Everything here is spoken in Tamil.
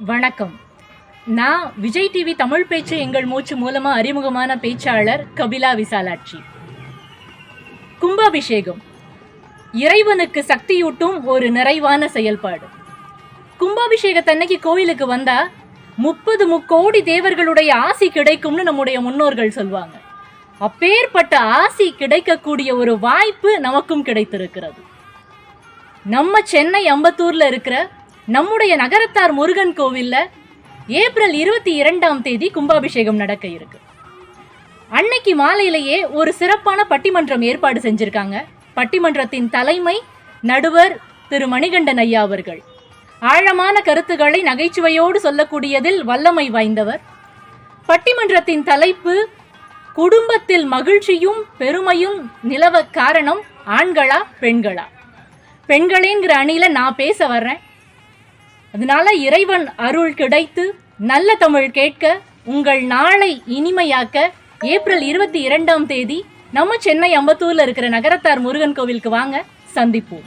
வணக்கம். நான் விஜய் டிவி தமிழ் பேச்சு எங்கள் மூச்சு மூலமா அறிமுகமான பேச்சாளர் கபிலா விசாலாட்சி. கும்பாபிஷேகம் இறைவனுக்கு சக்தியூட்டும் ஒரு நிறைவான செயல்பாடு. கும்பாபிஷேகத்தன்னைக்கு கோயிலுக்கு வந்தா 30 முக்கோடி தேவர்களுடைய ஆசி கிடைக்கும்னு நம்முடைய முன்னோர்கள் சொல்வாங்க. அப்பேற்பட்ட ஆசி கிடைக்கக்கூடிய ஒரு வாய்ப்பு நமக்கும் கிடைத்திருக்கிறது. நம்ம சென்னை அம்பத்தூர்ல இருக்கிற நம்முடைய நகரத்தார் முருகன் கோவில்ல ஏப்ரல் 22ஆம் தேதி கும்பாபிஷேகம் நடக்க இருக்கு. அன்னைக்கு மாலையிலேயே ஒரு சிறப்பான பட்டிமன்றம் ஏற்பாடு செஞ்சிருக்காங்க. பட்டிமன்றத்தின் தலைமை நடுவர் திரு மணிகண்டன் ஐயா அவர்கள். ஆழமான கருத்துக்களை நகைச்சுவையோடு சொல்லக்கூடியதில் வல்லமை வாய்ந்தவர். பட்டிமன்றத்தின் தலைப்பு குடும்பத்தில் மகிழ்ச்சியும் பெருமையும் நிலவ காரணம் ஆண்களா பெண்களா? பெண்களேங்கிற அணியில நான் பேச வர்றேன். அதனால இறைவன் அருள் கிடைத்து நல்ல தமிழ் கேட்க உங்கள் நாளை இனிமையாக்க ஏப்ரல் 22ஆம் தேதி நம்ம சென்னை அம்பத்தூர்ல இருக்கிற நகரத்தார் முருகன் கோவிலுக்கு வாங்க, சந்திப்போம்.